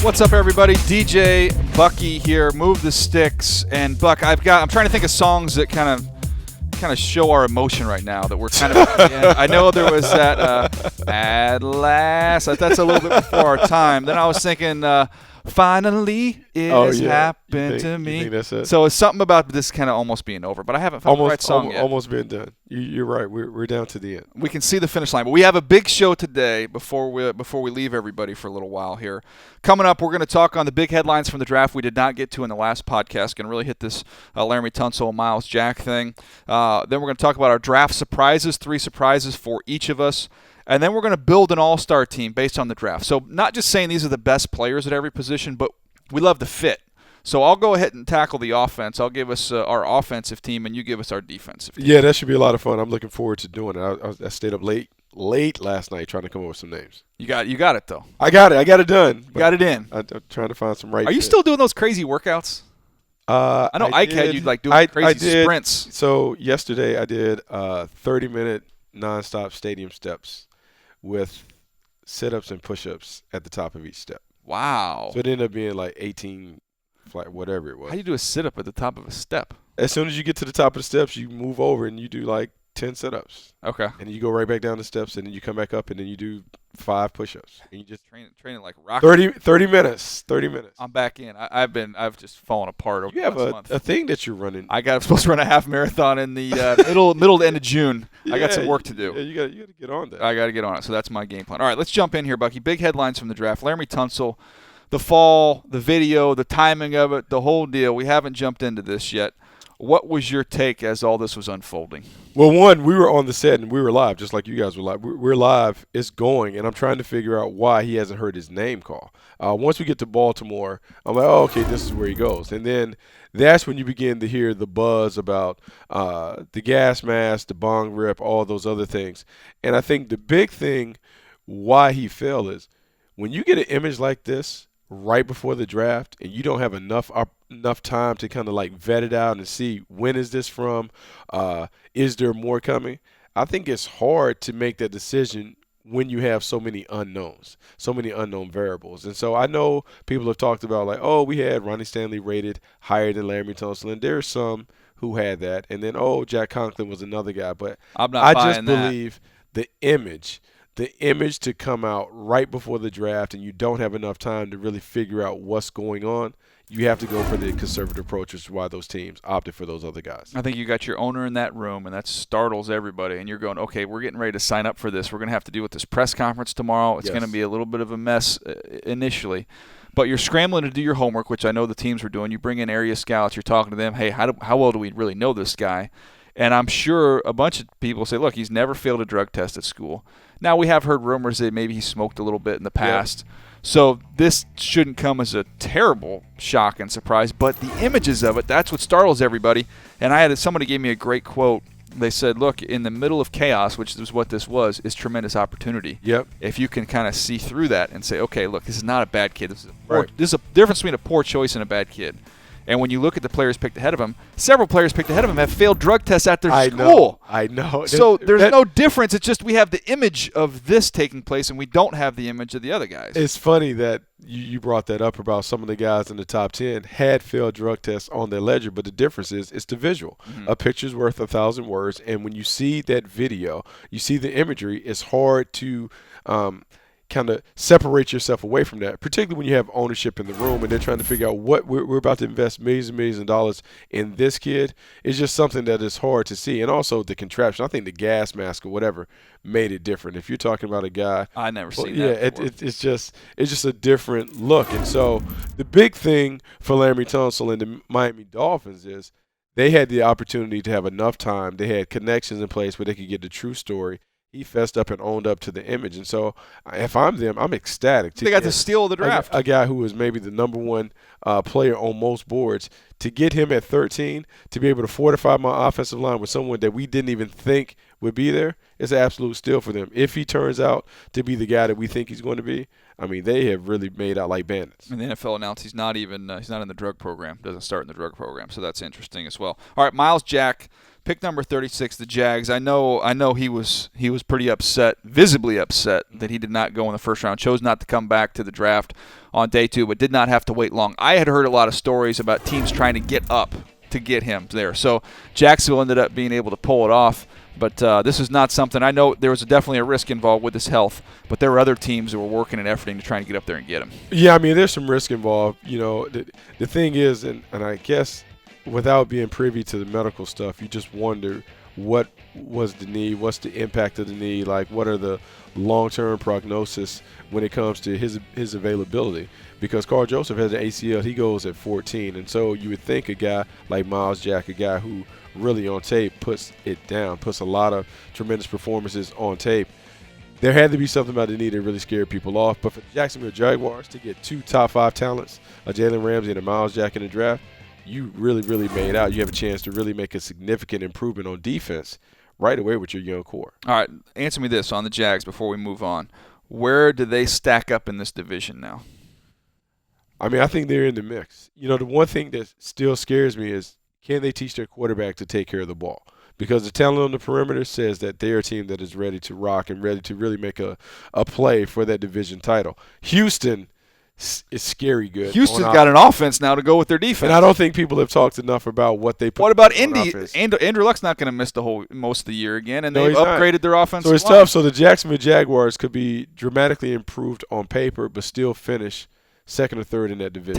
What's up, everybody? DJ Bucky here. Move the sticks. And Buck, I'm trying to think of songs that kind of show our emotion right now. That we're kind of. I know there was that at last. That's a little bit before our time. Then I was thinking. Finally, it's happened to me. You think that's it? So it's something about this kind of almost being over, but I haven't found the right song yet. Almost been done. You're right. We're down to the end. We can see the finish line, but we have a big show today before we leave everybody for a little while here. Coming up, we're going to talk on the big headlines from the draft we did not get to in the last podcast. Going to really hit this Laramie Tunsil, Miles Jack thing. Then we're going to talk about our draft surprises, 3 surprises for each of us. And then we're going to build an all-star team based on the draft. So not just saying these are the best players at every position, but we love the fit. So I'll go ahead and tackle the offense. I'll give us our offensive team, and you give us our defensive team. Yeah, that should be a lot of fun. I'm looking forward to doing it. I stayed up late last night trying to come up with some names. You got it, though. I got it done. You got it in. I'm trying to find some right. Are you still doing those crazy workouts? I know Ike had you doing crazy sprints. So yesterday I did 30-minute nonstop stadium steps with sit-ups and push-ups at the top of each step. Wow. So it ended up being like 18, whatever it was. How do you do a sit-up at the top of a step? As soon as you get to the top of the steps, you move over and you do like 10 sit-ups. Okay. And then you go right back down the steps, and then you come back up, and then you do 5 push-ups. And you just training like rock. 30 minutes. 30 minutes. I'm back in. I've just fallen apart over the last month. month. A thing that you're running. I'm supposed to run a half marathon in the middle to end of June. Yeah, I got some work to do. Yeah, you got to get on that. I got to get on it. So that's my game plan. All right, let's jump in here, Bucky. Big headlines from the draft. Laramie Tunsil, the fall, the video, the timing of it, the whole deal. We haven't jumped into this yet. What was your take as all this was unfolding? Well, one, we were on the set and we were live, just like you guys were live. We're live. It's going, and I'm trying to figure out why he hasn't heard his name call. Once we get to Baltimore, I'm like, oh, okay, this is where he goes. And then that's when you begin to hear the buzz about the gas mask, the bong rip, all those other things. And I think the big thing why he fell is when you get an image like this right before the draft and you don't have enough time to kind of like vet it out and see when is this from, is there more coming? I think it's hard to make that decision when you have so many unknowns, so many unknown variables. And so I know people have talked about like, oh, we had Ronnie Stanley rated higher than Laramie Tunsil, and there's some who had that. And then, oh, Jack Conklin was another guy. But I just believe the image to come out right before the draft and you don't have enough time to really figure out what's going on, you have to go for the conservative approach, which is why those teams opted for those other guys. I think you got your owner in that room, and that startles everybody. And you're going, okay, we're getting ready to sign up for this. We're going to have to deal with this press conference tomorrow. It's going to be a little bit of a mess initially. But you're scrambling to do your homework, which I know the teams were doing. You bring in area scouts. You're talking to them, hey, how well do we really know this guy? And I'm sure a bunch of people say, look, he's never failed a drug test at school. Now, we have heard rumors that maybe he smoked a little bit in the past. Yep. So this shouldn't come as a terrible shock and surprise. But the images of it, that's what startles everybody. And somebody gave me a great quote. They said, look, in the middle of chaos, which is what this was, is tremendous opportunity. Yep. If you can kind of see through that and say, okay, look, this is not a bad kid. This is a difference between a poor choice and a bad kid. And when you look at the players picked ahead of him, several players picked ahead of him have failed drug tests at their school. I know. So there's no difference. It's just we have the image of this taking place, and we don't have the image of the other guys. It's funny that you brought that up about some of the guys in the top 10 had failed drug tests on their ledger, but the difference is it's the visual. Mm-hmm. A picture's worth 1,000 words, and when you see that video, you see the imagery, it's hard to kind of separate yourself away from that, particularly when you have ownership in the room and they're trying to figure out what we're about to invest millions and millions of dollars in this kid. It's just something that is hard to see. And also the contraption, I think the gas mask or whatever made it different. If you're talking about a guy, I never seen that before. It's just a different look. And so the big thing for Laramie Tunsil and the Miami Dolphins is they had the opportunity to have enough time. They had connections in place where they could get the true story. He fessed up and owned up to the image. And so if I'm them, I'm ecstatic. They got the steal of the draft. A guy who was maybe the number one player on most boards, to get him at 13, to be able to fortify my offensive line with someone that we didn't even think would be there, it's an absolute steal for them. If he turns out to be the guy that we think he's going to be, I mean, they have really made out like bandits. And the NFL announced he's not in the drug program, doesn't start in the drug program, so that's interesting as well. All right, Miles Jack, Pick number 36, the Jags. I know he was pretty upset, visibly upset, that he did not go in the first round. Chose not to come back to the draft on day 2, but did not have to wait long. I had heard a lot of stories about teams trying to get up to get him there. So Jacksonville ended up being able to pull it off. But this is not something. I know there was definitely a risk involved with his health, but there were other teams that were working and efforting to try and get up there and get him. Yeah, I mean, there's some risk involved. You know, the thing is, and I guess without being privy to the medical stuff, you just wonder what was the knee, what's the impact of the knee, like what are the long-term prognosis when it comes to his availability. Because Carl Joseph has an ACL, he goes at 14, and so you would think a guy like Miles Jack, a guy who really on tape puts it down, puts a lot of tremendous performances on tape. There had to be something about the knee that really scared people off. But for the Jacksonville Jaguars to get 2 top 5 talents, a Jalen Ramsey and a Miles Jack in the draft, you really made out. You have a chance to really make a significant improvement on defense right away with your young core. All right, answer me this on the Jags before we move on. Where do they stack up in this division now? I mean, I think they're in the mix. You know, the one thing that still scares me is, can they teach their quarterback to take care of the ball? Because the talent on the perimeter says that they're a team that is ready to rock and ready to really make a play for that division title. Houston is scary good. Houston's got an offense now to go with their defense. And I don't think people have talked enough about what they put. What about Indy? Andrew Luck's not going to miss most of the year again, and they've upgraded their offense. So it's tough. So the Jacksonville Jaguars could be dramatically improved on paper, but still finish second or third in that division.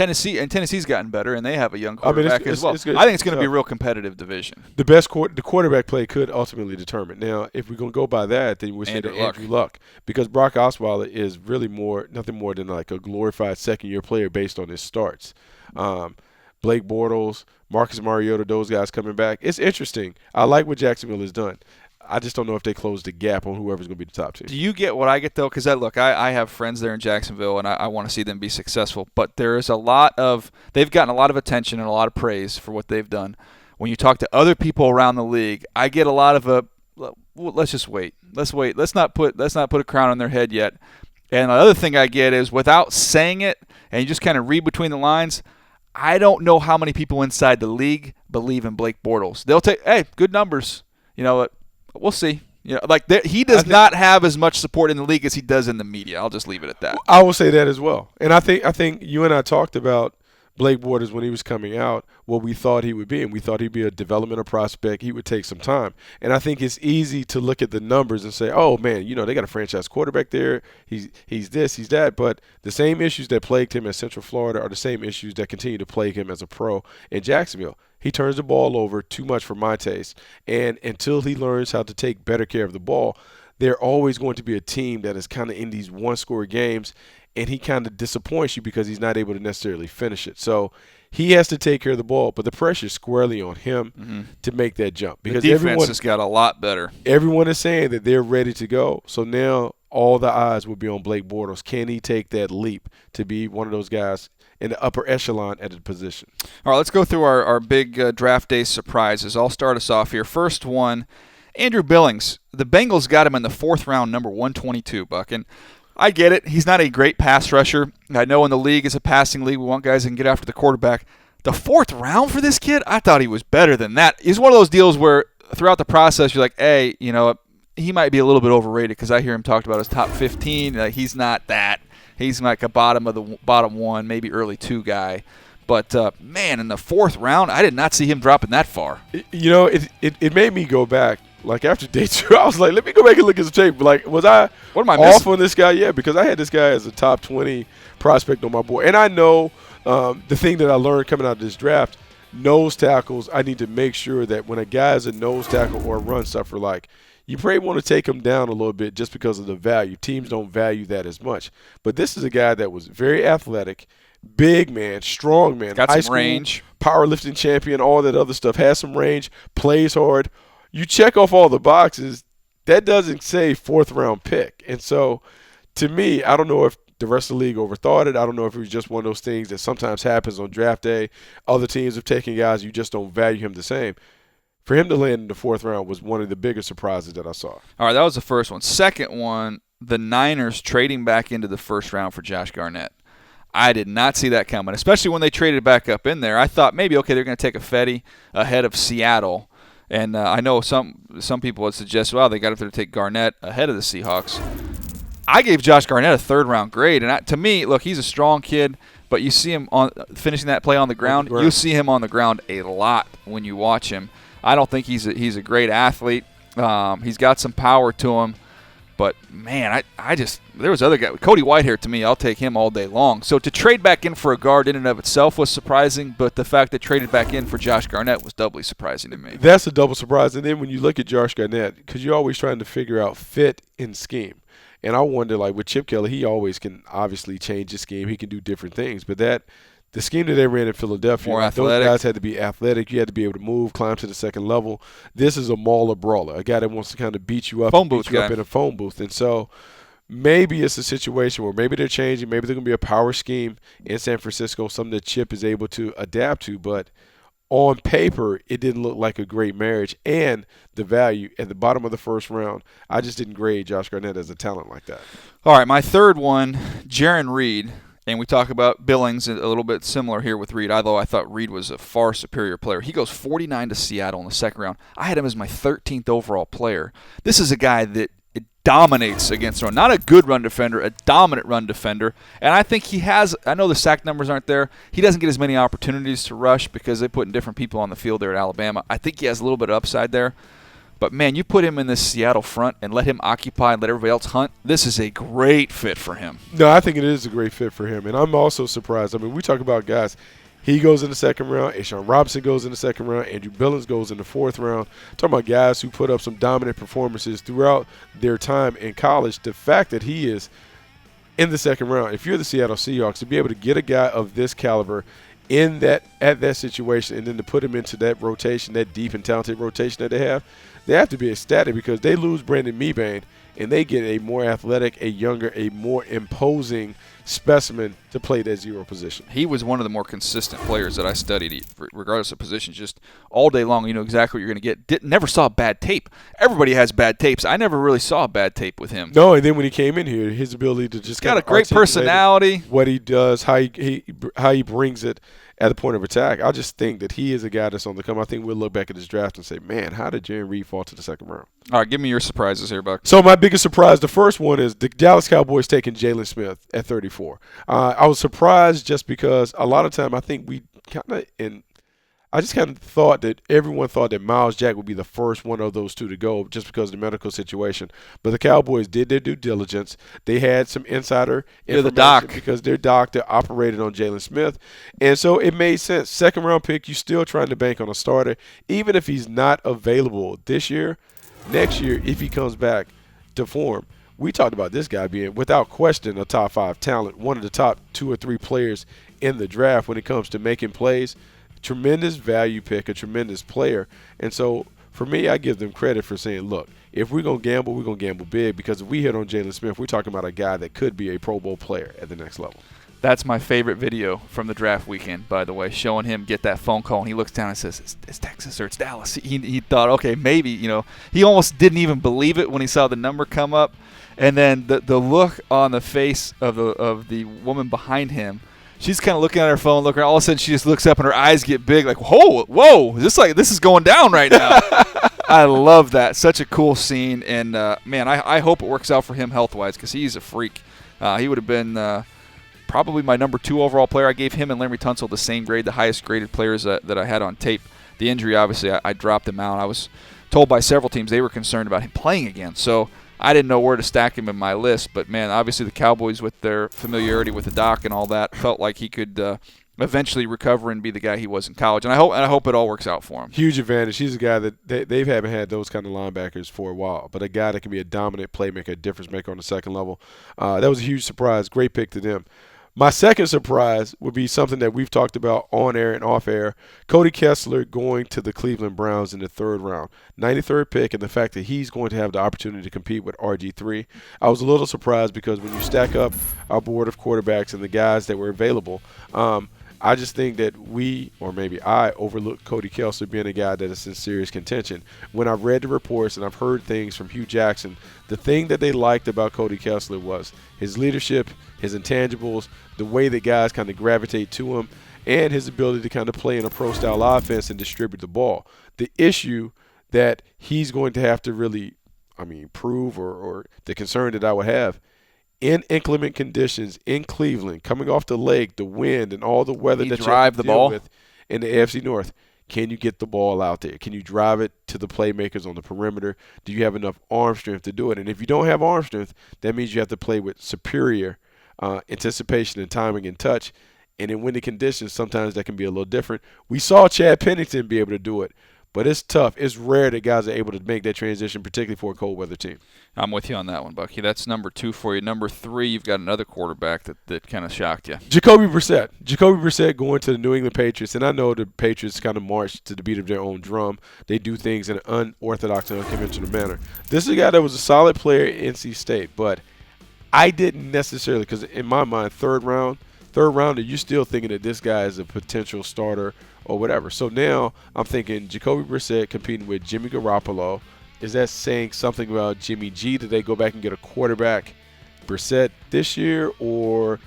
Tennessee's gotten better, and they have a young quarterback as well. I think it's going to be a real competitive division. The quarterback play could ultimately determine. Now, if we're going to go by that, then we're saying Andrew Luck, because Brock Osweiler is really nothing more than like a glorified second-year player based on his starts. Blake Bortles, Marcus Mariota, those guys coming back. It's interesting. I like what Jacksonville has done. I just don't know if they close the gap on whoever's going to be the top team. Do you get what I get, though? Because, I have friends there in Jacksonville, and I want to see them be successful. But there is they've gotten a lot of attention and a lot of praise for what they've done. When you talk to other people around the league, I get a lot of let's just wait. Let's wait. Let's not put a crown on their head yet. And the other thing I get is, without saying it, and you just kind of read between the lines, I don't know how many people inside the league believe in Blake Bortles. They'll take, hey, good numbers. You know what? We'll see. You know, he does not have as much support in the league as he does in the media. I'll just leave it at that. I will say that as well. And I think you and I talked about Blake Bortles when he was coming out, what we thought he would be, and we thought he'd be a developmental prospect. He would take some time. And I think it's easy to look at the numbers and say, oh, man, you know, they got a franchise quarterback there. He's this, he's that. But the same issues that plagued him at Central Florida are the same issues that continue to plague him as a pro in Jacksonville. He turns the ball over too much for my taste. And until he learns how to take better care of the ball, they're always going to be a team that is kind of in these one-score games, and he kind of disappoints you because he's not able to necessarily finish it. So he has to take care of the ball, but the pressure is squarely on him to make that jump. Because the defense has got a lot better. Everyone is saying that they're ready to go. So now all the eyes will be on Blake Bortles. Can he take that leap to be one of those guys in the upper echelon at the position? All right, let's go through our big draft day surprises. I'll start us off here. First one, Andrew Billings. The Bengals got him in the 4th round, number 122, Buck. And I get it. He's not a great pass rusher. I know in the league, it's a passing league. We want guys that can get after the quarterback. The 4th round for this kid, I thought he was better than that. It's one of those deals where throughout the process, you're like, hey, you know, he might be a little bit overrated because I hear him talked about as top 15. He's not that. He's like a bottom 1, maybe early 2 guy. But, man, in the 4th round, I did not see him dropping that far. You know, it made me go back. Like, after day 2, I was like, let me go back and look at some tape. Like, was I off on this guy? Yeah, because I had this guy as a top 20 prospect on my board. And I know the thing that I learned coming out of this draft, nose tackles, I need to make sure that when a guy is a nose tackle or a run stuffer, like, you probably want to take him down a little bit just because of the value. Teams don't value that as much. But this is a guy that was very athletic, big man, strong man. Got some range. Powerlifting champion, all that other stuff. Has some range, plays hard. You check off all the boxes. That doesn't say 4th round pick. And so, to me, I don't know if the rest of the league overthought it. I don't know if it was just one of those things that sometimes happens on draft day. Other teams have taken guys, you just don't value him the same. For him to land in the 4th round was one of the biggest surprises that I saw. All right, that was the first one. Second one, the Niners trading back into the 1st round for Josh Garnett. I did not see that coming, especially when they traded back up in there. I thought maybe, okay, they're going to take a Fetty ahead of Seattle. And I know some people would suggest, well, they got to take Garnett ahead of the Seahawks. I gave Josh Garnett a third-round grade, and to me, look, he's a strong kid, but you see him finishing that play on the ground. You see him on the ground a lot when you watch him. I don't think he's a great athlete. He's got some power to him, but man, there was other guy, Cody Whitehair. To me, I'll take him all day long. So to trade back in for a guard in and of itself was surprising, but the fact that traded back in for Josh Garnett was doubly surprising to me. That's a double surprise. And then when you look at Josh Garnett, because you're always trying to figure out fit and scheme. And I wonder, like with Chip Kelly, he always can obviously change his scheme. He can do different things. But the scheme that they ran in Philadelphia, those guys had to be athletic. You had to be able to move, climb to the second level. This is a mauler brawler, a guy that wants to kind of beat you up, up in a phone booth. And so maybe it's a situation where maybe they're changing. Maybe they're going to be a power scheme in San Francisco, something that Chip is able to adapt to. But on paper, it didn't look like a great marriage. And the value at the bottom of the first round, I just didn't grade Josh Garnett as a talent like that. All right, my third one, JARRAN Reed. And we talk about Billings a little bit similar here with Reed, although I thought Reed was a far superior player. He goes 49 to Seattle in the second round. I had him as my 13th overall player. This is a guy that dominates against the run. Not a good run defender, a dominant run defender. And I think he has – I know the sack numbers aren't there. He doesn't get as many opportunities to rush because they put different people on the field there at Alabama. I think he has a little bit of upside there. But, man, you put him in this Seattle front and let him occupy and let everybody else hunt, this is a great fit for him. No, I think it is a great fit for him. And I'm also surprised. I mean, we talk about guys. He goes in the second round. Ashawn Robinson goes in the second round. Andrew Billings goes in the fourth round. Talking about guys who put up some dominant performances throughout their time in college. The fact that he is in the second round, if you're the Seattle Seahawks, to be able to get a guy of this caliber at that situation and then to put him into that rotation, that deep and talented rotation that they have to be ecstatic because they lose Brandon Mebane and they get a more athletic, a younger, a more imposing specimen to play that zero position. He was one of the more consistent players that I studied, regardless of position, just all day long. You know exactly what you're going to get. Never saw bad tape. Everybody has bad tapes. I never really saw bad tape with him. No, and then when he came in here, his ability to just got a great personality, what he does, how he brings it at the point of attack. I just think that he is a guy that's on the come. I think we'll look back at his draft and say, man, how did JARRAN Reed fall to the second round? All right, give me your surprises here, Buck. So my biggest surprise, the first one is the Dallas Cowboys taking JAYLON Smith at 34. I was surprised just because a lot of time I think we I just kind of thought that everyone thought that Miles Jack would be the first one of those two to go just because of the medical situation. But the Cowboys did their due diligence. They had some insider information because their doctor operated on JAYLON Smith. And so it made sense. Second round pick, you're still trying to bank on a starter. Even if he's not available this year, next year, if he comes back to form, we talked about this guy being, without question, a top 5 talent, one of the top 2 or 3 players in the draft when it comes to making plays. Tremendous value pick, a tremendous player. And so for me, I give them credit for saying, look, if we're going to gamble, we're going to gamble big because if we hit on JAYLON Smith, we're talking about a guy that could be a Pro Bowl player at the next level. That's my favorite video from the draft weekend, by the way, showing him get that phone call, and he looks down and says, it's Texas or it's Dallas. He thought, okay, maybe, he almost didn't even believe it when he saw the number come up. And then the look on the face of the woman behind him, she's kind of looking at her phone, all of a sudden she just looks up and her eyes get big, like, whoa, this is going down right now. I love that. Such a cool scene. And, man, I hope it works out for him health-wise because he's a freak. He would have been probably my number 2 overall player. I gave him and Larry Tunsil the same grade, the highest graded players that I had on tape. The injury, obviously, I dropped him out. I was told by several teams they were concerned about him playing again. So I didn't know where to stack him in my list. But, man, obviously the Cowboys, with their familiarity with the doc and all that, felt like he could eventually recover and be the guy he was in college. And I hope it all works out for him. Huge advantage. He's a guy that they haven't had those kind of linebackers for a while, but a guy that can be a dominant playmaker, a difference maker on the second level. That was a huge surprise. Great pick to them. My second surprise would be something that we've talked about on air and off air. Cody Kessler going to the Cleveland Browns in the third round. 93rd pick, and the fact that he's going to have the opportunity to compete with RG3. I was a little surprised because when you stack up our board of quarterbacks and the guys that were available, I just think that I overlooked Cody Kessler being a guy that is in serious contention. When I've read the reports and I've heard things from Hugh Jackson, the thing that they liked about Cody Kessler was his leadership, his intangibles, the way that guys kind of gravitate to him, and his ability to kind of play in a pro-style offense and distribute the ball. The issue that he's going to have to really, prove or the concern that I would have in inclement conditions in Cleveland, coming off the lake, the wind, and all the weather that you have to deal with in the AFC North. Can you get the ball out there? Can you drive it to the playmakers on the perimeter? Do you have enough arm strength to do it? And if you don't have arm strength, that means you have to play with superior anticipation and timing and touch. And in windy conditions, sometimes that can be a little different. We saw Chad Pennington be able to do it, but it's tough. It's rare that guys are able to make that transition, particularly for a cold weather team. I'm with you on that one, Bucky. That's number 2 for you. Number 3, you've got another quarterback that kind of shocked you. Jacoby Brissett. Jacoby Brissett going to the New England Patriots. And I know the Patriots kind of march to the beat of their own drum. They do things in an unorthodox and unconventional manner. This is a guy that was a solid player at NC State, but I didn't necessarily, because in my mind, third rounder, you're still thinking that this guy is a potential starter or whatever. So now I'm thinking Jacoby Brissett competing with Jimmy Garoppolo. Is that saying something about Jimmy G? Did they go back and get a quarterback Brissett this year, or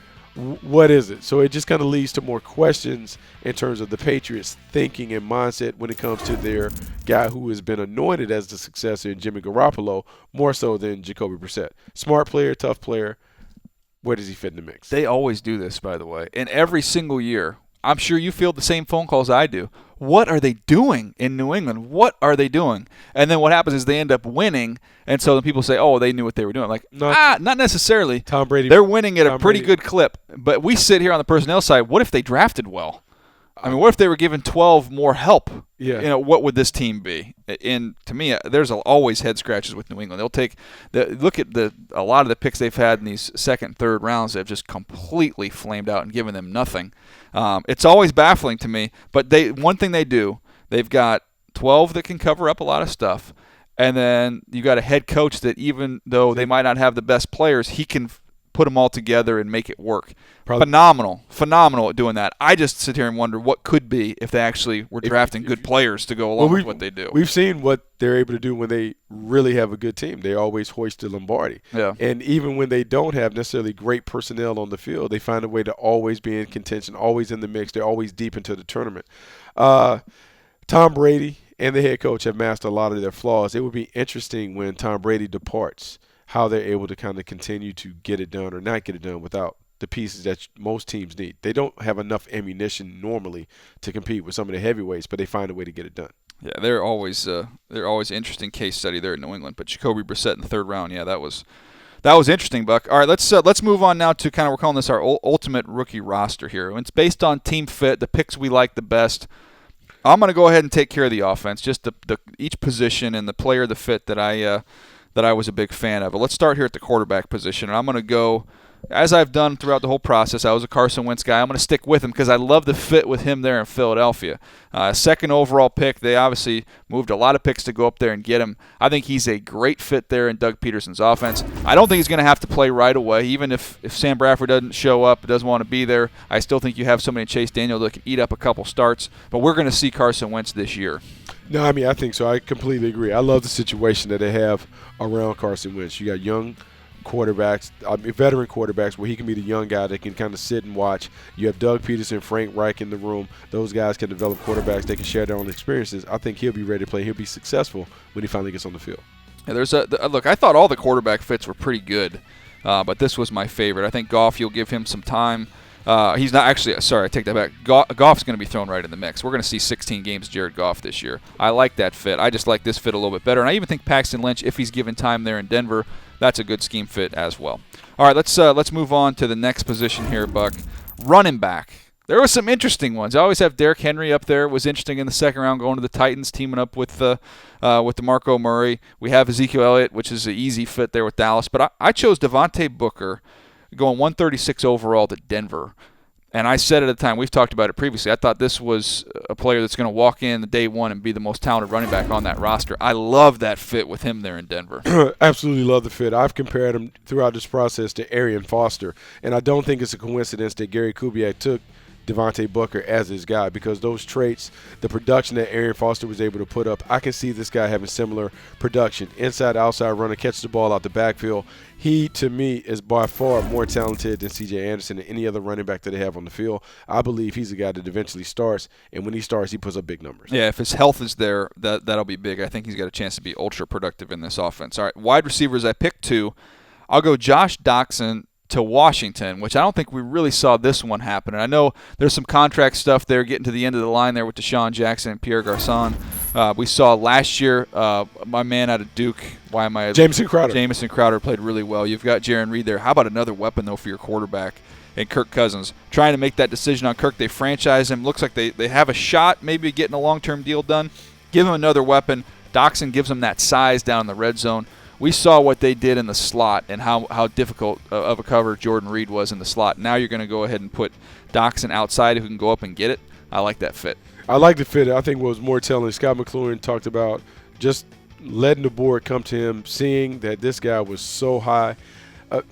what is it? So it just kind of leads to more questions in terms of the Patriots' thinking and mindset when it comes to their guy who has been anointed as the successor in Jimmy Garoppolo, more so than Jacoby Brissett. Smart player, tough player. Where does he fit in the mix? They always do this, by the way. And every single year, I'm sure you field the same phone calls I do. What are they doing in New England? What are they doing? And then what happens is they end up winning, and so then people say, oh, they knew what they were doing. Like, not necessarily. Tom Brady. They're winning at a pretty good clip. But we sit here on the personnel side, what if they drafted well? I mean, what if they were given 12 more help? Yeah. What would this team be? And to me, there's always head scratches with New England. They'll take look at a lot of the picks they've had in these second, third rounds. They've just completely flamed out and given them nothing. It's always baffling to me. But one thing they do, they've got 12 that can cover up a lot of stuff, and then you got a head coach that even though they might not have the best players, he can put them all together and make it work. Phenomenal at doing that. I just sit here and wonder what could be if they actually were drafting good players to go along with what they do. We've seen what they're able to do when they really have a good team. They always hoist the Lombardi. Yeah. And even when they don't have necessarily great personnel on the field, they find a way to always be in contention, always in the mix. They're always deep into the tournament. Tom Brady and the head coach have mastered a lot of their flaws. It would be interesting when Tom Brady departs, how they're able to kind of continue to get it done or not get it done without the pieces that most teams need. They don't have enough ammunition normally to compete with some of the heavyweights, but they find a way to get it done. Yeah, they're always interesting case study there in New England. But Jacoby Brissett in the third round, yeah, that was interesting, Buck. All right, let's move on now to kind of, we're calling this our ultimate rookie roster here. It's based on team fit, the picks we like the best. I'm going to go ahead and take care of the offense, just the each position and the player, the fit that I was a big fan of. But let's start here at the quarterback position, and I'm going to go, as I've done throughout the whole process. I was a Carson Wentz guy. I'm going to stick with him because I love the fit with him there in Philadelphia. Second overall pick. They obviously moved a lot of picks to go up there and get him. I think he's a great fit there in Doug Peterson's offense. I don't think he's going to have to play right away. Even if Sam Bradford doesn't show up, doesn't want to be there, I still think you have somebody in Chase Daniel that can eat up a couple starts. But we're going to see Carson Wentz this year. No, I think so. I completely agree. I love the situation that they have around Carson Wentz. You got young quarterbacks, veteran quarterbacks, where he can be the young guy that can kind of sit and watch. You have Doug Peterson, Frank Reich in the room. Those guys can develop quarterbacks. They can share their own experiences. I think he'll be ready to play. He'll be successful when he finally gets on the field. Yeah, look, I thought all the quarterback fits were pretty good, but this was my favorite. I think Goff, you'll give him some time. He's not actually – sorry, I take that back. Goff's going to be thrown right in the mix. We're going to see 16 games Jared Goff this year. I like that fit. I just like this fit a little bit better. And I even think Paxton Lynch, if he's given time there in Denver, that's a good scheme fit as well. All right, let's move on to the next position here, Buck. Running back. There were some interesting ones. I always have Derrick Henry up there. It was interesting in the second round going to the Titans, teaming up with DeMarco Murray. We have Ezekiel Elliott, which is an easy fit there with Dallas. But I chose Devontae Booker going 136 overall to Denver. And I said at the time, we've talked about it previously, I thought this was a player that's going to walk in the day one and be the most talented running back on that roster. I love that fit with him there in Denver. Absolutely love the fit. I've compared him throughout this process to Arian Foster, and I don't think it's a coincidence that Gary Kubiak took Devontae Booker as his guy, because those traits, the production that Arian Foster was able to put up, I can see this guy having similar production. Inside, outside runner, catches the ball out the backfield. He, to me, is by far more talented than C.J. Anderson and any other running back that they have on the field. I believe he's a guy that eventually starts, and when he starts, he puts up big numbers. Yeah, if his health is there, that'll be big. I think he's got a chance to be ultra productive in this offense. All right, wide receivers, I picked 2. I'll go Josh Doctson to Washington, which I don't think we really saw this one happen. And I know there's some contract stuff there getting to the end of the line there with Deshaun Jackson and Pierre Garçon. We saw last year my man out of Duke. Jamison Crowder. Jamison Crowder played really well. You've got Jarran Reed there. How about another weapon, though, for your quarterback? And Kirk Cousins. Trying to make that decision on Kirk. They franchise him. Looks like they have a shot maybe getting a long-term deal done. Give him another weapon. Doctson gives him that size down in the red zone. We saw what they did in the slot and how difficult of a cover Jordan Reed was in the slot. Now you're going to go ahead and put Doctson outside who can go up and get it. I like that fit. I like the fit. I think what was more telling, Scott McLaurin talked about just letting the board come to him, seeing that this guy was so high,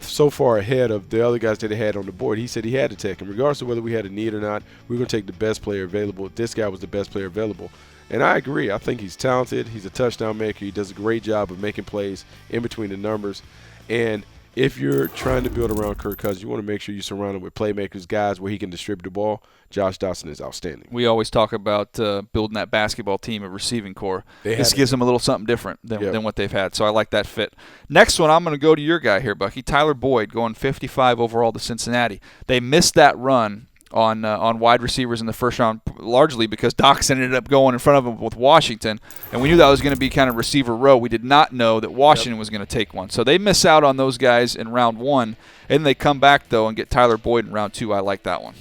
so far ahead of the other guys that they had on the board. He said he had to take him. Regardless of whether we had a need or not, we were going to take the best player available. This guy was the best player available. And I agree. I think he's talented. He's a touchdown maker. He does a great job of making plays in between the numbers. And if you're trying to build around Kirk Cousins, you want to make sure you surround him with playmakers, guys where he can distribute the ball. Josh Doctson is outstanding. We always talk about building that basketball team, a receiving core. This gives them a little something different than what they've had. So I like that fit. Next one, I'm going to go to your guy here, Bucky. Tyler Boyd going 55 overall to Cincinnati. They missed that run on wide receivers in the first round, largely because Doctson ended up going in front of him with Washington, and we knew that was going to be kind of receiver row. We did not know that Washington was going to take one. So they miss out on those guys in round 1, and they come back, though, and get Tyler Boyd in round 2. I like that one.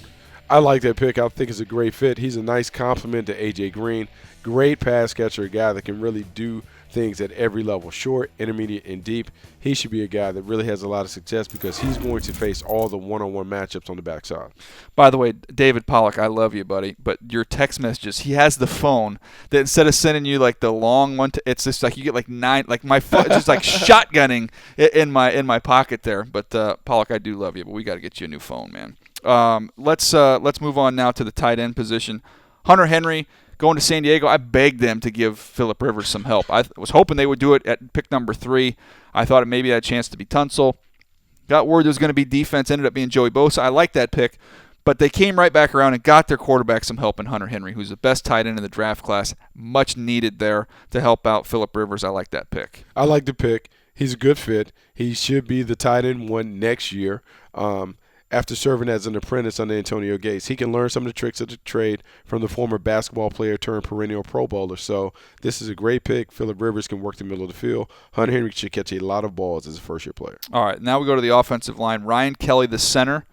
I like that pick. I think it's a great fit. He's a nice compliment to A.J. Green. Great pass catcher, a guy that can really do things at every level, short, intermediate, and deep. He should be a guy that really has a lot of success because he's going to face all the one-on-one matchups on the backside. By the way, David Pollock, I love you, buddy, but your text messages, he has the phone that instead of sending you like the long one, it's just like you get like 9, like my phone, just like shotgunning in my pocket there. But Pollock, I do love you, but we got to get you a new phone, man. Let's move on now to the tight end position. Hunter Henry going to San Diego. I begged them to give Phillip Rivers some help. I was hoping they would do it at pick number 3. I thought it maybe had a chance to be Tunsil. Got word there was going to be defense. Ended up being Joey Bosa. I like that pick. But they came right back around and got their quarterback some help in Hunter Henry, who's the best tight end in the draft class. Much needed there to help out Phillip Rivers. I like that pick. I like the pick. He's a good fit. He should be the tight end 1 next year. After serving as an apprentice under Antonio Gates, he can learn some of the tricks of the trade from the former basketball player turned perennial Pro Bowler. So this is a great pick. Phillip Rivers can work the middle of the field. Hunter Henry should catch a lot of balls as a first-year player. All right, now we go to the offensive line. Ryan Kelly, the center.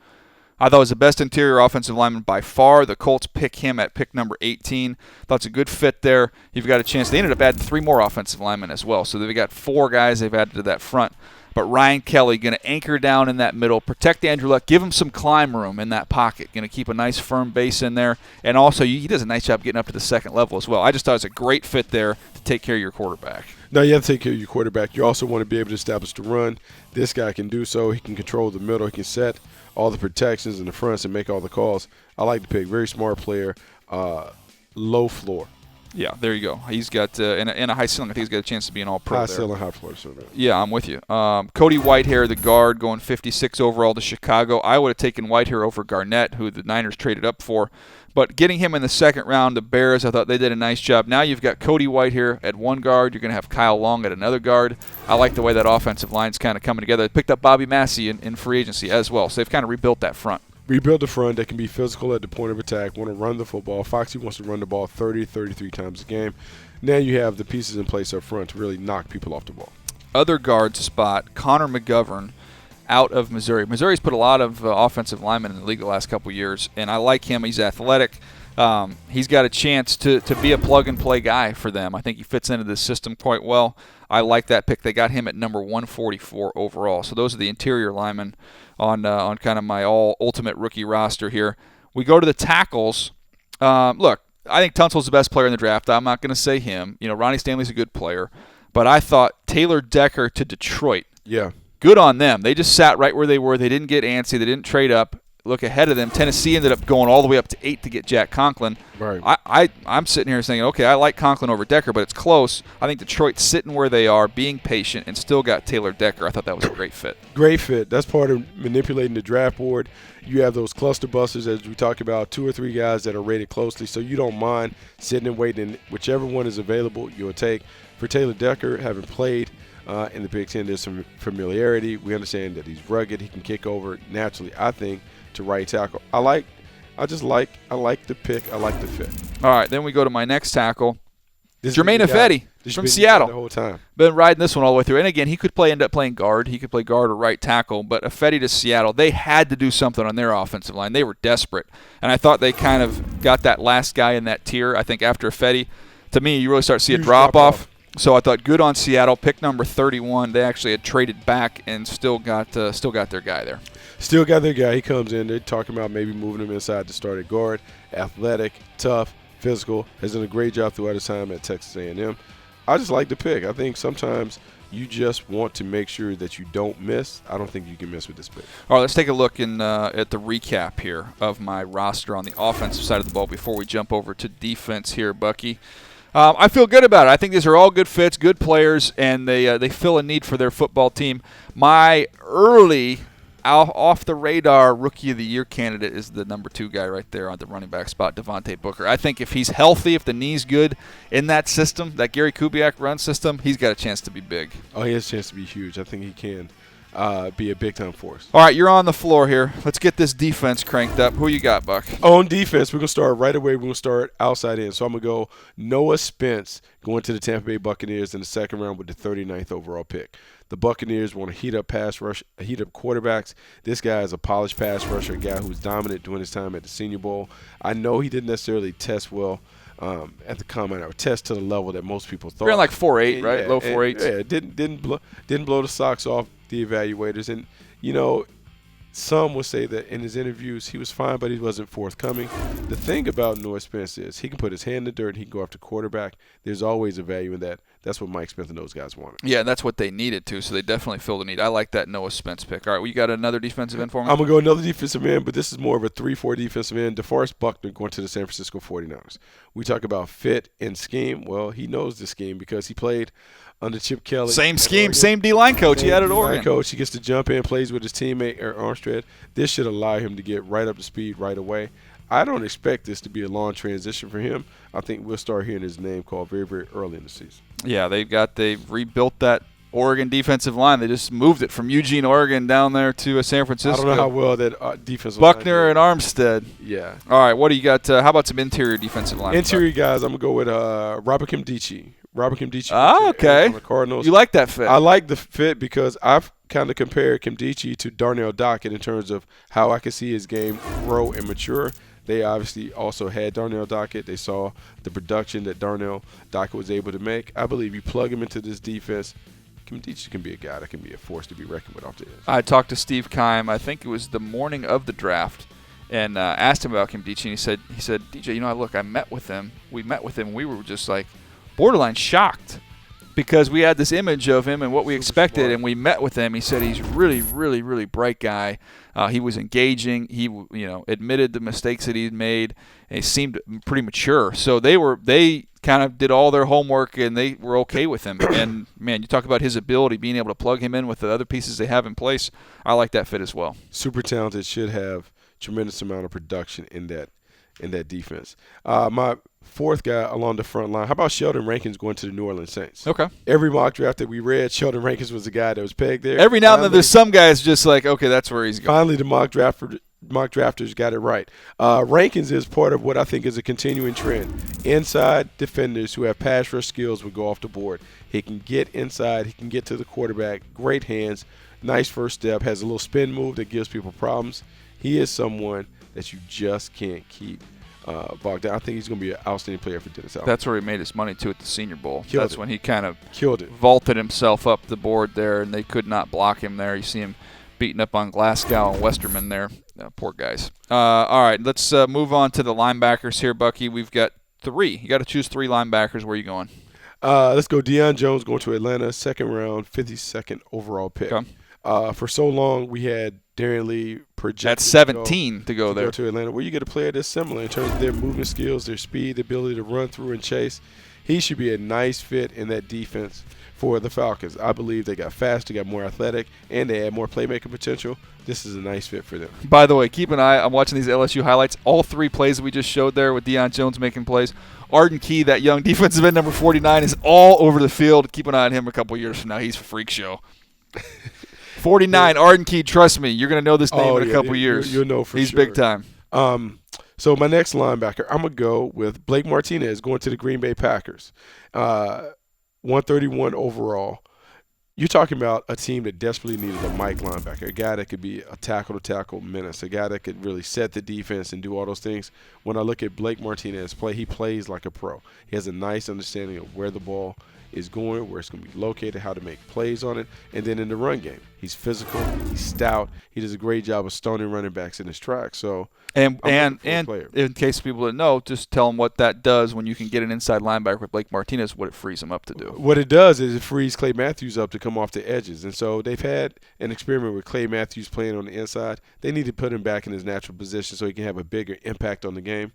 I thought was the best interior offensive lineman by far. The Colts pick him at pick number 18. Thought it's a good fit there. You've got a chance. They ended up adding 3 more offensive linemen as well. So they've got 4 guys they've added to that front. But Ryan Kelly going to anchor down in that middle, protect Andrew Luck, give him some climb room in that pocket. Going to keep a nice firm base in there. And also, he does a nice job getting up to the second level as well. I just thought it was a great fit there to take care of your quarterback. No, you have to take care of your quarterback. You also want to be able to establish the run. This guy can do so. He can control the middle. He can set all the protections in the fronts and make all the calls. I like the pick. Very smart player. Low floor. Yeah, there you go. He's got in a high ceiling. I think he's got a chance to be an all-pro. High ceiling, high floor. Yeah, I'm with you. Cody Whitehair, the guard, going 56 overall to Chicago. I would have taken Whitehair over Garnett, who the Niners traded up for. But getting him in the second round, the Bears, I thought they did a nice job. Now you've got Cody Whitehair at one guard. You're going to have Kyle Long at another guard. I like the way that offensive line's kind of coming together. They picked up Bobby Massey in free agency as well, so they've kind of rebuilt that front. Rebuild the front that can be physical at the point of attack, want to run the football. Foxy wants to run the ball 30, 33 times a game. Now you have the pieces in place up front to really knock people off the ball. Other guard spot, Connor McGovern out of Missouri. Missouri's put a lot of offensive linemen in the league the last couple of years, and I like him. He's athletic. He's got a chance to be a plug-and-play guy for them. I think he fits into this system quite well. I like that pick. They got him at number 144 overall. So those are the interior linemen on kind of my all-ultimate rookie roster here. We go to the tackles. Look, I think Tunsil's the best player in the draft. I'm not going to say him. Ronnie Stanley's a good player. But I thought Taylor Decker to Detroit. Yeah. Good on them. They just sat right where they were. They didn't get antsy. They didn't trade up. look ahead of them. Tennessee ended up going all the way up to 8 to get Jack Conklin. Right. I'm sitting here saying, okay, I like Conklin over Decker, but it's close. I think Detroit's sitting where they are, being patient, and still got Taylor Decker. I thought that was a great fit. Great fit. That's part of manipulating the draft board. You have those cluster busters, as we talked about, 2 or 3 guys that are rated closely, so you don't mind sitting and waiting. Whichever one is available, you'll take. For Taylor Decker, having played in the Big Ten, there's some familiarity. We understand that he's rugged. He can kick over naturally, I think, to right tackle. I like the pick. I like the fit. All right, then we go to my next tackle. Jermaine Ifedi from Seattle. The whole time. Been riding this one all the way through. And again, he could end up playing guard. He could play guard or right tackle. But Ifedi to Seattle, they had to do something on their offensive line. They were desperate. And I thought they kind of got that last guy in that tier. I think after Ifedi, to me, you really start to see a drop-off. So I thought good on Seattle. Pick number 31. They actually had traded back and still got their guy there. Still got their guy. He comes in. They're talking about maybe moving him inside to start at guard. Athletic, tough, physical. Has done a great job throughout his time at Texas A&M. I just like the pick. I think sometimes you just want to make sure that you don't miss. I don't think you can miss with this pick. All right, let's take a look at the recap here of my roster on the offensive side of the ball before we jump over to defense here, Bucky. I feel good about it. I think these are all good fits, good players, and they fill a need for their football team. My early off-the-radar Rookie of the Year candidate is the number 2 guy right there on the running back spot, Devontae Booker. I think if he's healthy, if the knee's good in that system, that Gary Kubiak run system, he's got a chance to be big. Oh, he has a chance to be huge. I think he can be a big-time force. All right, you're on the floor here. Let's get this defense cranked up. Who you got, Buck? On defense, we're going to start right away. We're going to start outside in. So I'm going to go Noah Spence going to the Tampa Bay Buccaneers in the second round with the 39th overall pick. The Buccaneers want to heat up quarterbacks. This guy is a polished pass rusher, a guy who was dominant during his time at the Senior Bowl. I know he didn't necessarily test well at the combine, or test to the level that most people thought. Ran like 4.8, right? Low 4.8s. Yeah, didn't blow the socks off the evaluators. And, you know, some will say that in his interviews he was fine, but he wasn't forthcoming. The thing about Noah Spence is he can put his hand in the dirt and he can go after quarterback. There's always a value in that. That's what Mike Smith and those guys wanted. Yeah, and that's what they needed to, so they definitely filled the need. I like that Noah Spence pick. All right, well, you got another defensive end for me? I'm going to go another defensive end, but this is more of a 3-4 defensive end. DeForest Buckner going to the San Francisco 49ers. We talk about fit and scheme. Well, he knows the scheme because he played under Chip Kelly. Same scheme, same D-line coach he had at Oregon. Coach, he gets to jump in, plays with his teammate Armstead. This should allow him to get right up to speed right away. I don't expect this to be a long transition for him. I think we'll start hearing his name called very, very early in the season. Yeah, they've rebuilt that Oregon defensive line. They just moved it from Eugene, Oregon, down there to San Francisco. I don't know how well that defensive line. Buckner and Armstead. Yeah. All right, what do you got? How about some interior defensive line? Interior guys, I'm going to go with Robert Kimdichie. Okay. On the Cardinals. You like that fit? I like the fit because I've kind of compared Kimdichie to Darnell Dockett in terms of how I can see his game grow and mature. They obviously also had Darnell Dockett. They saw the production that Darnell Dockett was able to make. I believe you plug him into this defense, Kimdichie can be a guy that can be a force to be reckoned with off the edge. I talked to Steve Keim, I think it was the morning of the draft, and asked him about Kimdichie, and he said, DJ, look, I met with him. We met with him, and we were just like borderline shocked because we had this image of him and what we expected, smart. And we met with him. He said he's really, really, really bright guy. He was engaging. He, admitted the mistakes that he'd made, and he seemed pretty mature. So they kind of did all their homework, and they were okay with him. And, man, you talk about his ability, being able to plug him in with the other pieces they have in place. I like that fit as well. Super talented, should have tremendous amount of production in that defense. My fourth guy along the front line, how about Sheldon Rankins going to the New Orleans Saints? Okay. Every mock draft that we read, Sheldon Rankins was the guy that was pegged there. Every now and then there's some guys just like, okay, that's where he's going. Finally, the mock drafters got it right. Rankins is part of what I think is a continuing trend. Inside defenders who have pass rush skills will go off the board. He can get inside. He can get to the quarterback. Great hands. Nice first step. Has a little spin move that gives people problems. He is someone that you just can't keep bogged down. I think he's going to be an outstanding player for Dennis Allen. That's where he made his money, too, at the Senior Bowl. That's when he kind of killed it. Vaulted himself up the board there, and they could not block him there. You see him beating up on Glasgow and Westerman there. Poor guys. All right, let's move on to the linebackers here, Bucky. We've got 3. You got to choose 3 linebackers. Where are you going? Let's go Deion Jones going to Atlanta, second round, 52nd overall pick. Okay. For so long, we had Darren Lee projected That's 17 to go there. To Atlanta, where you get a player that's similar in terms of their movement skills, their speed, the ability to run through and chase. He should be a nice fit in that defense for the Falcons. I believe they got faster, got more athletic, and they had more playmaking potential. This is a nice fit for them. By the way, keep an eye. I'm watching these LSU highlights. All 3 plays that we just showed there with Deion Jones making plays. Arden Key, that young defensive end, number 49, is all over the field. Keep an eye on him a couple years from now. He's a freak show. 49, Arden Key, trust me, you're going to know this name in a couple years. You'll know for He's sure. Big time. So my next linebacker, I'm going to go with Blake Martinez going to the Green Bay Packers. 131 overall. You're talking about a team that desperately needed a Mike linebacker, a guy that could be a tackle-to-tackle menace, a guy that could really set the defense and do all those things. When I look at Blake Martinez play, he plays like a pro. He has a nice understanding of where the ball is going, where it's going to be located, how to make plays on it, and then in the run game, he's physical, he's stout, he does a great job of stoning running backs in his track. So, and in case people didn't know, just tell them what that does when you can get an inside linebacker with Blake Martinez, what it frees him up to do. What it does is it frees Clay Matthews up to come off the edges, and so they've had an experiment with Clay Matthews playing on the inside. They need to put him back in his natural position so he can have a bigger impact on the game.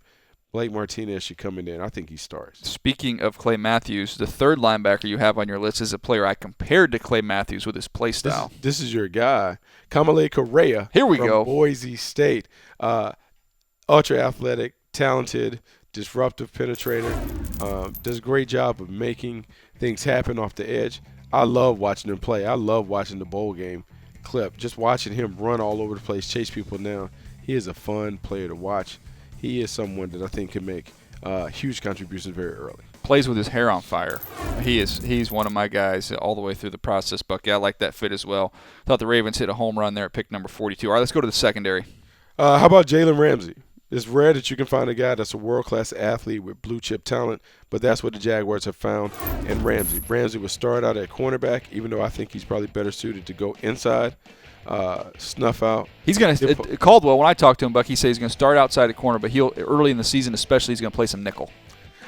Blake Martinez should come in there, and I think he starts. Speaking of Clay Matthews, the third linebacker you have on your list is a player I compared to Clay Matthews with his play style. This is your guy, Kamale Correa. Here we from go. Boise State. Ultra athletic, talented, disruptive penetrator. Does a great job of making things happen off the edge. I love watching him play. I love watching the bowl game clip. Just watching him run all over the place, chase people down. He is a fun player to watch. He is someone that I think can make huge contributions very early. Plays with his hair on fire. He's one of my guys all the way through the process, Bucky. I like that fit as well. Thought the Ravens hit a home run there at pick number 42. All right, let's go to the secondary. How about Jalen Ramsey? It's rare that you can find a guy that's a world-class athlete with blue-chip talent, but that's what the Jaguars have found in Ramsey. Ramsey would start out at cornerback, even though I think he's probably better suited to go inside. Snuff out. He's going to Caldwell. When I talked to him, Bucky says he's going to start outside at corner, but he'll early in the season, especially, he's going to play some nickel.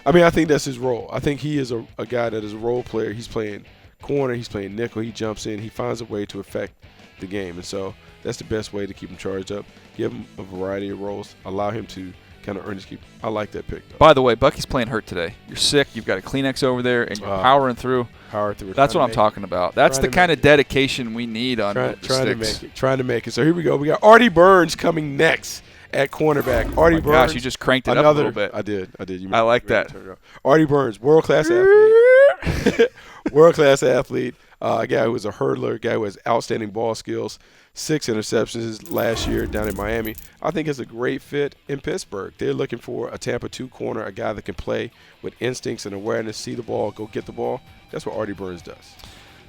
I mean, I think that's his role. I think he is a guy that is a role player. He's playing corner. He's playing nickel. He jumps in. He finds a way to affect the game, and so that's the best way to keep him charged up. Give him a variety of roles. Allow him to kind of earn his keep. I like that pick, though. By the way, Bucky's playing hurt today. You're sick. You've got a Kleenex over there, and you're powering through. That's what I'm talking about. That's the kind of dedication we need on the sticks. Trying to make it. So here we go. We got Artie Burns coming next at cornerback. Artie Burns. Gosh, you just cranked it up a little bit. I did. I like that. Artie Burns, world-class athlete. World-class athlete. A guy who was a hurdler, a guy who has outstanding ball skills. 6 interceptions last year down in Miami. I think it's a great fit in Pittsburgh. They're looking for a Tampa 2 corner, a guy that can play with instincts and awareness, see the ball, go get the ball. That's what Artie Burns does.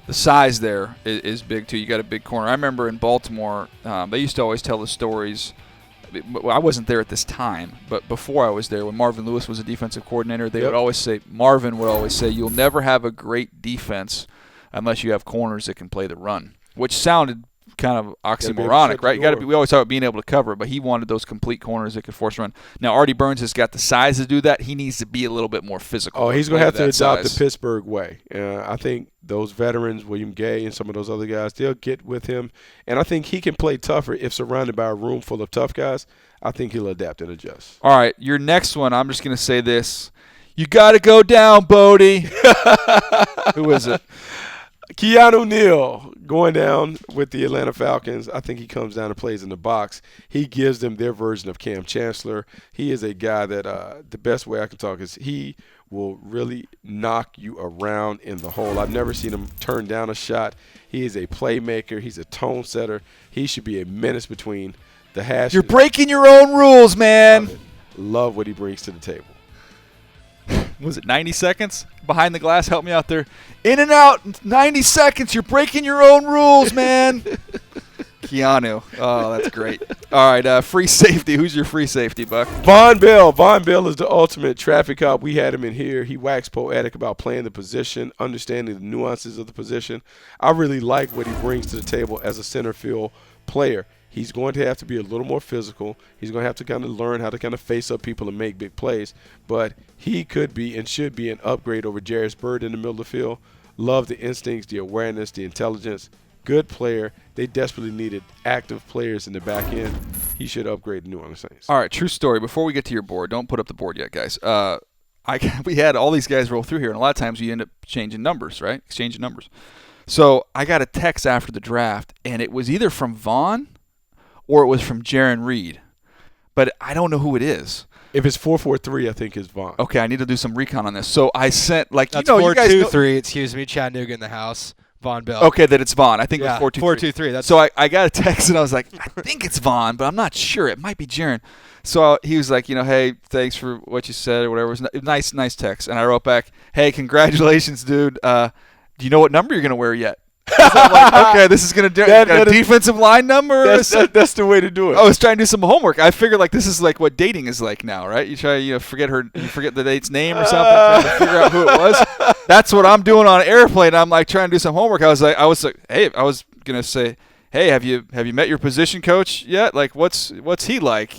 The size there is big, too. You got a big corner. I remember in Baltimore, they used to always tell the stories. Well, I wasn't there at this time, but before I was there, when Marvin Lewis was a defensive coordinator, Marvin would always say, you'll never have a great defense unless you have corners that can play the run, which sounded kind of oxymoronic, right? We always talk about being able to cover, but he wanted those complete corners that could force a run. Now, Artie Burns has got the size to do that. He needs to be a little bit more physical. Oh, he's going to have to adopt the Pittsburgh way. I think those veterans, William Gay and some of those other guys, they'll get with him. And I think he can play tougher if surrounded by a room full of tough guys. I think he'll adapt and adjust. All right, your next one, I'm just going to say this. You got to go down, Bodie. Who is it? Keanu Neal going down with the Atlanta Falcons. I think he comes down and plays in the box. He gives them their version of Cam Chancellor. He is a guy that the best way I can talk is he will really knock you around in the hole. I've never seen him turn down a shot. He is a playmaker. He's a tone setter. He should be a menace between the hashes. You're breaking your own rules, man. Love what he brings to the table. Was it 90 seconds? Behind the glass, help me out there. In and out, 90 seconds. You're breaking your own rules, man. Keanu. Oh, that's great. All right, free safety. Who's your free safety, Buck? Von Bell. Von Bell is the ultimate traffic cop. We had him in here. He waxed poetic about playing the position, understanding the nuances of the position. I really like what he brings to the table as a center field player. He's going to have to be a little more physical. He's going to have to kind of learn how to kind of face up people and make big plays. But he could be and should be an upgrade over Jarris Byrd in the middle of the field. Love the instincts, the awareness, the intelligence. good player. They desperately needed active players in the back end. He should upgrade the New Orleans Saints. All right, true story. Before we get to your board, don't put up the board yet, guys. We had all these guys roll through here, and a lot of times you end up changing numbers, right? Exchanging numbers. So I got a text after the draft, and it was either from Vaughn or it was from JARRAN Reed. But I don't know who it is. If it's 443, I think it's Vaughn. Okay, I need to do some recon on this. So I sent, like, That's you guys 423. Excuse me, Chattanooga in the house. Von Bell. Okay, that it's Vaughn. I think it was 423. That's so I got a text, and I was like, I think it's Vaughn, but I'm not sure. It might be JARRAN. So he was like, hey, thanks for what you said or whatever. It was nice text. And I wrote back, hey, congratulations, dude. Do you know what number you're going to wear yet? So I'm like, okay, this is going to do a defensive line number. That's the way to do it. I was trying to do some homework. I figured this is like what dating is like now, right? You try you forget the date's name or something, trying to figure out who it was. That's what I'm doing on an airplane. I'm like trying to do some homework. I was like, hey, I was gonna say, hey, have you met your position coach yet? Like, what's he like?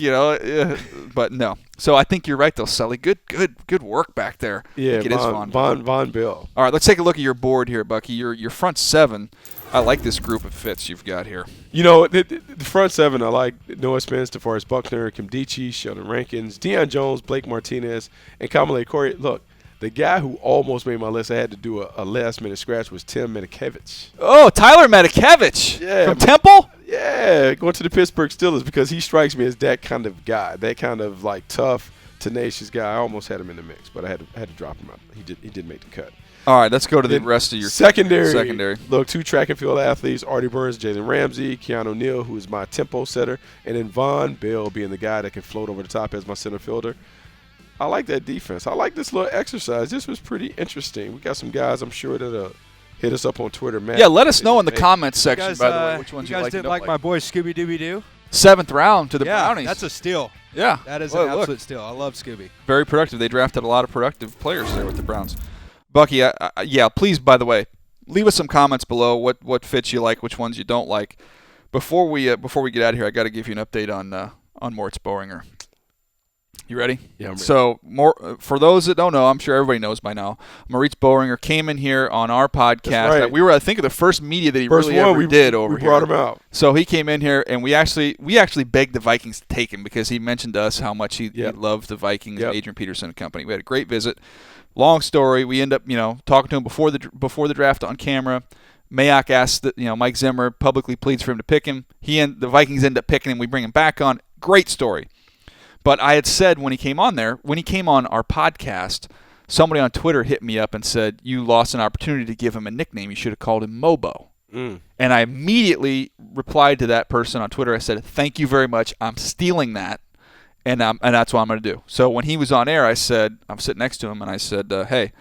But no. So I think you're right, though, Sully. Good work back there. Yeah, it is Von Bell. All right, let's take a look at your board here, Bucky. Your front seven. I like this group of fits you've got here. The front seven, I like Noah Spence, DeForest Buckner, Kimdichie, Sheldon Rankins, Deion Jones, Blake Martinez, and Kamale Corey. Look, the guy who almost made my list, I had to do a last-minute scratch, was Tim Medikevich. Oh, Tyler Medikevich. Yeah. From Temple? Yeah, going to the Pittsburgh Steelers because he strikes me as that kind of guy, that kind of like tough, tenacious guy. I almost had him in the mix, but I had to drop him out. He did make the cut. All right, let's go to the rest of your secondary. Look, 2 track and field athletes, Artie Burns, Jalen Ramsey, Keanu Neal, who is my tempo setter, and then Von Bell being the guy that can float over the top as my center fielder. I like that defense. I like this little exercise. This was pretty interesting. We got some guys I'm sure that'll hit us up on Twitter, Matt. Yeah, let us know in the comments section, by the way, which ones you guys like. didn't like my boy Scooby Dooby Doo? 7th round to the Brownies. That's a steal. Yeah. That is an absolute steal. I love Scooby. Very productive. They drafted a lot of productive players there with the Browns. Bucky, please, by the way, leave us some comments below what fits you like, which ones you don't like. Before we get out of here, I got to give you an update on Moritz Boehringer. You ready? Yeah, I'm ready. So, for those that don't know, I'm sure everybody knows by now, Moritz Boehringer came in here on our podcast. That's right. We were, I think, the first media that he really ever did over here. We brought him out. So he came in here, and we actually begged the Vikings to take him because he mentioned to us how much he loved the Vikings, Adrian Peterson and company. We had a great visit. Long story. We end up, talking to him before the draft on camera. Mayock asked that, Mike Zimmer publicly pleads for him to pick him. The Vikings end up picking him. We bring him back on. Great story. But I had said when he came on our podcast, somebody on Twitter hit me up and said, you lost an opportunity to give him a nickname. You should have called him Mobo. And I immediately replied to that person on Twitter. I said, thank you very much. I'm stealing that, and that's what I'm going to do. So when he was on air, I said, I'm sitting next to him, and I said, hey,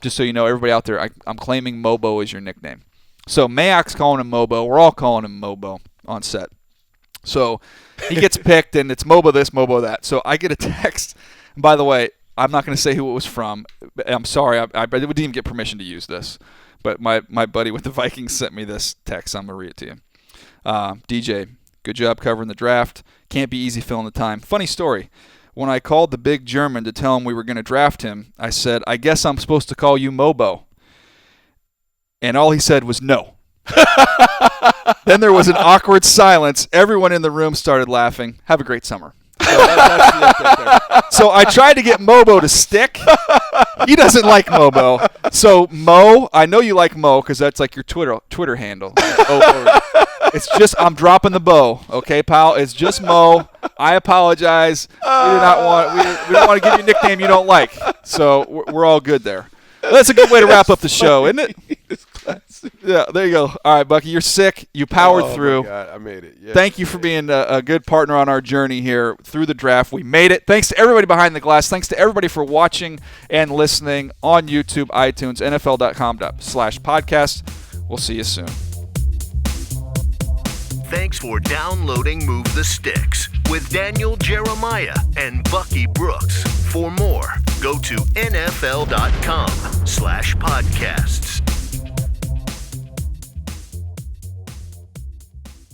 just so you know, everybody out there, I'm claiming Mobo as your nickname. So Mayock's calling him Mobo. We're all calling him Mobo on set. So he gets picked, and it's Mobo this, Mobo that. So I get a text. And by the way, I'm not going to say who it was from. I'm sorry. I didn't even get permission to use this. But my buddy with the Vikings sent me this text. I'm going to read it to you. DJ, good job covering the draft. Can't be easy filling the time. Funny story. When I called the big German to tell him we were going to draft him, I said, I guess I'm supposed to call you Mobo. And all he said was no. Then there was an awkward silence. Everyone in the room started laughing. Have a great summer. So that's the update there. So I tried to get Mobo to stick. He doesn't like Mobo. So Mo, I know you like Mo because that's like your Twitter handle. It's just I'm dropping the bow, okay, pal? It's just Mo. I apologize. We don't want to give you a nickname you don't like. So we're all good there. That's a good way to wrap up the show, isn't it? Yeah, there you go. All right, Bucky, you're sick. You powered through. My God, I made it. Yes, Thank you for being a good partner on our journey here through the draft. We made it. Thanks to everybody behind the glass. Thanks to everybody for watching and listening on YouTube, iTunes, NFL.com/podcast. We'll see you soon. Thanks for downloading Move the Sticks with Daniel Jeremiah and Bucky Brooks. For more, go to NFL.com/podcasts.